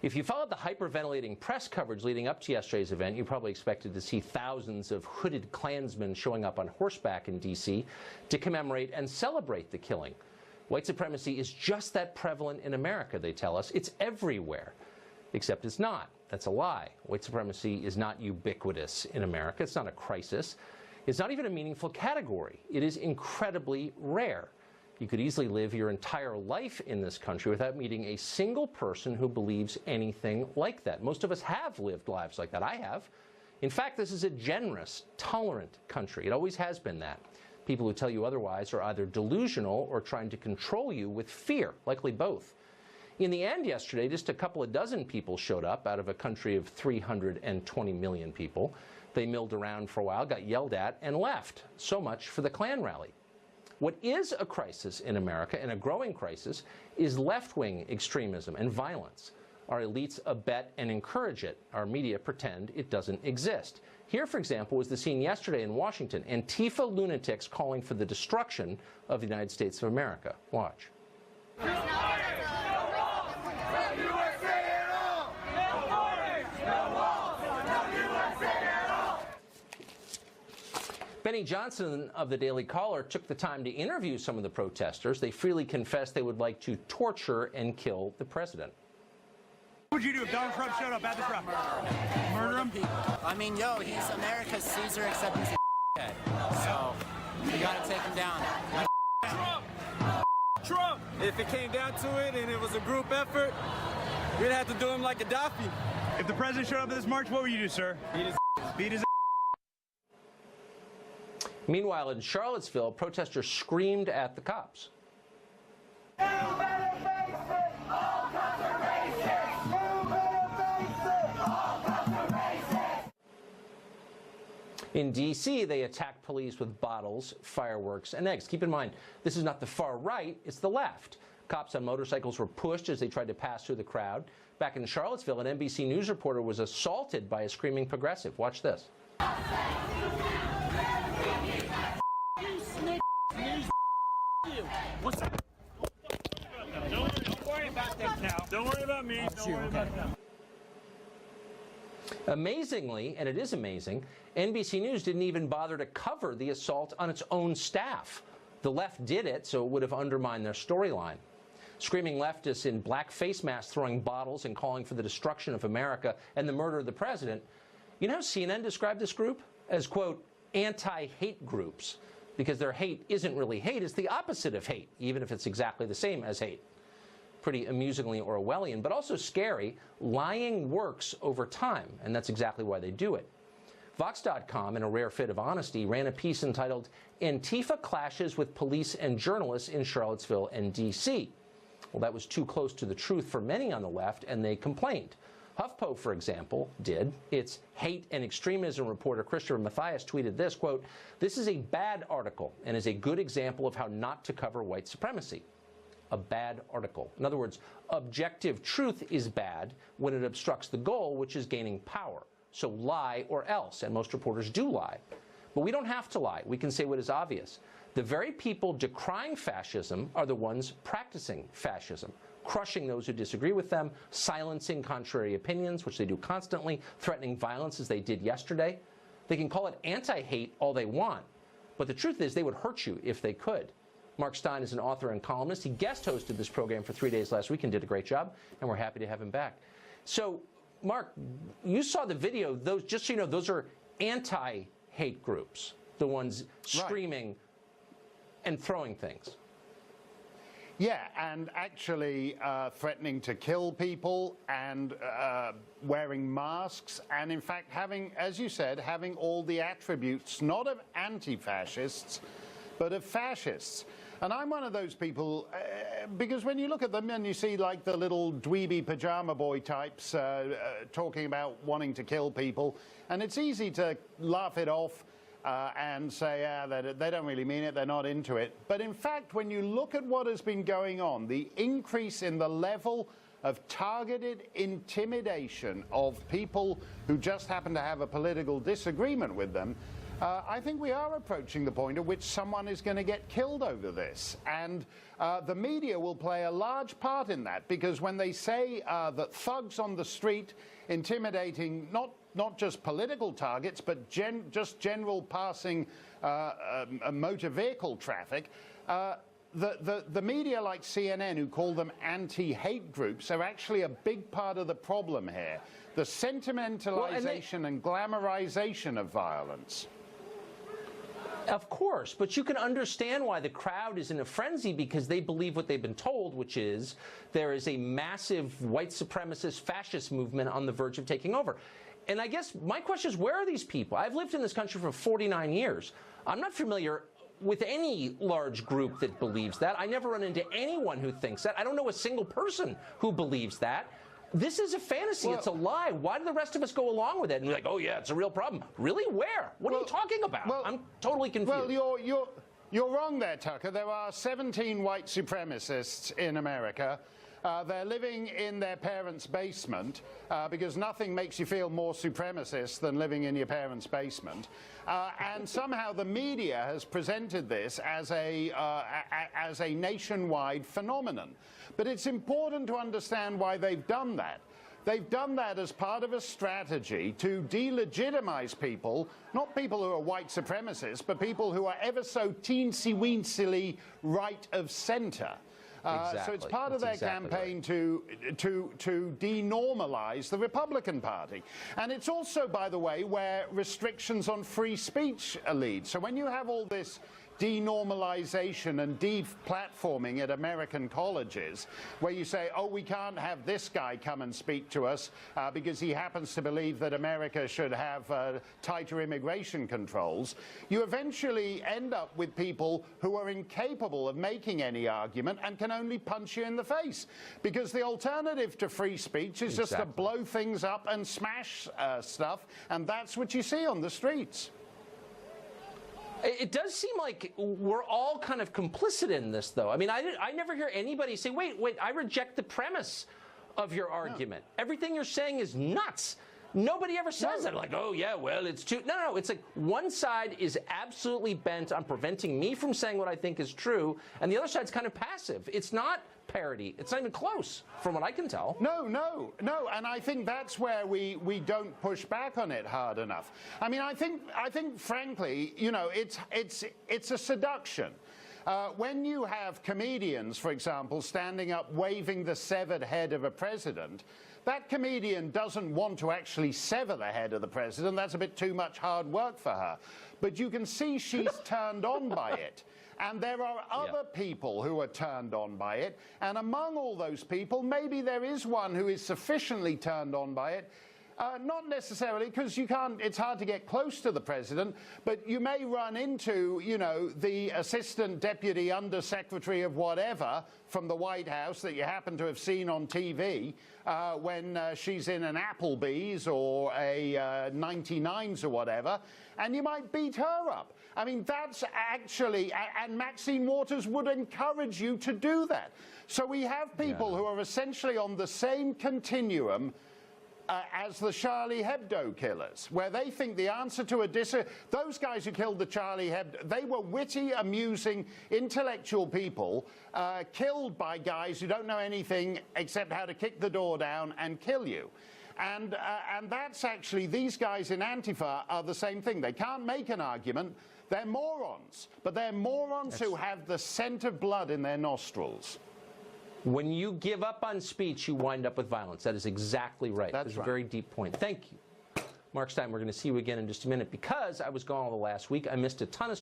If you followed the hyperventilating press coverage leading up to yesterday's event, you probably expected to see thousands of hooded Klansmen showing up on horseback in D.C. to commemorate and celebrate the killing. White supremacy is just that prevalent in America, they tell us. It's everywhere. Except it's not. That's a lie. White supremacy is not ubiquitous in America. It's not a crisis. It's not even a meaningful category. It is incredibly rare. You could easily live your entire life in this country without meeting a single person who believes anything like that. Most of us have lived lives like that. I have. In fact, this is a generous, tolerant country. It always has been that. People who tell you otherwise are either delusional or trying to control you with fear, likely both. In the end yesterday, just a couple of dozen people showed up out of a country of 320 million people. They milled around for a while, got yelled at, and left. So much for the Klan rally. What is a crisis in America, and a growing crisis, is left-wing extremism and violence. Our elites abet and encourage it. Our media pretend it doesn't exist. Here, for example, was the scene yesterday in Washington. Antifa lunatics calling for the destruction of the United States of America. Watch. Benny Johnson of the Daily Caller took the time to interview some of the protesters. They freely confessed they would like to torture and kill the president. What would you do if Donald Trump showed up at this rally? Murder him? I mean, yo, he's America's Caesar, except he's a head. So, we gotta take him down. Trump! If it came down to it and it was a group effort, we'd have to do him like Gaddafi. If the president showed up at this march, what would you do, sir? Beat his Meanwhile, in Charlottesville, protesters screamed at the cops. In D.C., they attacked police with bottles, fireworks, and eggs. Keep in mind, this is not the far right, it's the left. Cops on motorcycles were pushed as they tried to pass through the crowd. Back in Charlottesville, an NBC News reporter was assaulted by a screaming progressive. Watch this. What's up? Don't worry about that now. Don't worry about me. Don't worry about that. Amazingly, and it is amazing, NBC News didn't even bother to cover the assault on its own staff. The left did it, so it would have undermined their storyline. Screaming leftists in black face masks throwing bottles and calling for the destruction of America and the murder of the president. You know how CNN described this group? As, quote, anti-hate groups. Because their hate isn't really hate, it's the opposite of hate, even if it's exactly the same as hate. Pretty amusingly Orwellian, but also scary. Lying works over time, and that's exactly why they do it. Vox.com, in a rare fit of honesty, ran a piece entitled Antifa Clashes with Police and Journalists in Charlottesville and D.C. Well, that was too close to the truth for many on the left, and they complained. HuffPo, for example, did. Its hate and extremism reporter Christopher Mathias tweeted this, quote, "This is a bad article and is a good example of how not to cover white supremacy." A bad article. In other words, objective truth is bad when it obstructs the goal, which is gaining power. So lie or else, and most reporters do lie. But we don't have to lie. We can say what is obvious. The very people decrying fascism are the ones practicing fascism, crushing those who disagree with them, silencing contrary opinions, which they do constantly, threatening violence as they did yesterday. They can call it anti-hate all they want, but the truth is they would hurt you if they could. Mark Stein is an author and columnist. He guest hosted this program for 3 days last week and did a great job, and we're happy to have him back. So, Mark, you saw the video. Those, just so you know, those are anti-hate groups, the ones screaming right. and throwing things. Yeah, and actually threatening to kill people and wearing masks and, in fact, having, as you said, having all the attributes, not of anti-fascists, but of fascists. And I'm one of those people, because when you look at them and you see like the little dweeby pajama boy types talking about wanting to kill people, and it's easy to laugh it off and say, that they don't really mean it, they're not into it. But in fact, when you look at what has been going on, the increase in the level of targeted intimidation of people who just happen to have a political disagreement with them, I think we are approaching the point at which someone is going to get killed over this. And the media will play a large part in that, because when they say that thugs on the street intimidating not just political targets, but just general passing motor vehicle traffic, the media like CNN, who call them anti-hate groups, are actually a big part of the problem here. The sentimentalization and glamorization of violence. Of course, but you can understand why the crowd is in a frenzy, because they believe what they've been told, which is there is a massive white supremacist fascist movement on the verge of taking over. And I guess my question is, where are these people? I've lived in this country for 49 years. I'm not familiar with any large group that believes that. I never run into anyone who thinks that. I don't know a single person who believes that. This is a fantasy. Well, it's a lie. Why do the rest of us go along with it? And we're like, oh, yeah, it's a real problem. Really? Where? What are you talking about? I'm totally confused. Well, you're wrong there, Tucker. There are 17 white supremacists in America. They're living in their parents' basement because nothing makes you feel more supremacist than living in your parents' basement. And somehow the media has presented this as a nationwide phenomenon. But it's important to understand why they've done that. They've done that as part of a strategy to delegitimize people, not people who are white supremacists, but people who are ever so teensy-weensily right of center. So it's part of their campaign to denormalize the Republican Party. And it's also, by the way, where restrictions on free speech lead. So when you have all this denormalization and deplatforming at American colleges, where you say, oh, we can't have this guy come and speak to us because he happens to believe that America should have tighter immigration controls, you eventually end up with people who are incapable of making any argument and can only punch you in the face. Because the alternative to free speech is just to blow things up and smash stuff, and that's what you see on the streets. It does seem like we're all kind of complicit in this, though. I mean, I never hear anybody say, wait, I reject the premise of your argument. No. Everything you're saying is nuts. Nobody ever says that. Like, oh, yeah, well, it's too... No. It's like one side is absolutely bent on preventing me from saying what I think is true, and the other side's kind of passive. It's not parity. It's not even close, from what I can tell. No. And I think that's where we don't push back on it hard enough. I mean, I think frankly, you know, it's a seduction. When you have comedians, for example, standing up waving the severed head of a president, that comedian doesn't want to actually sever the head of the president. That's a bit too much hard work for her. But you can see she's turned on by it. And there are other people who are turned on by it. And among all those people, maybe there is one who is sufficiently turned on by it. Not necessarily, because you can't, it's hard to get close to the president, but you may run into, you know, the assistant deputy undersecretary of whatever from the White House that you happen to have seen on TV when she's in an Applebee's or a 99's or whatever, and you might beat her up. I mean, that's actually, and Maxine Waters would encourage you to do that. So we have people who are essentially on the same continuum as the Charlie Hebdo killers, where they think the answer to those guys who killed the Charlie Hebdo, they were witty, amusing, intellectual people killed by guys who don't know anything except how to kick the door down and kill you. And that's actually, these guys in Antifa are the same thing. They can't make an argument. They're morons, but they're morons who have the scent of blood in their nostrils. When you give up on speech, you wind up with violence. That is exactly right. That's a very deep point. Thank you. Mark Stein, we're going to see you again in just a minute. Because I was gone all the last week, I missed a ton of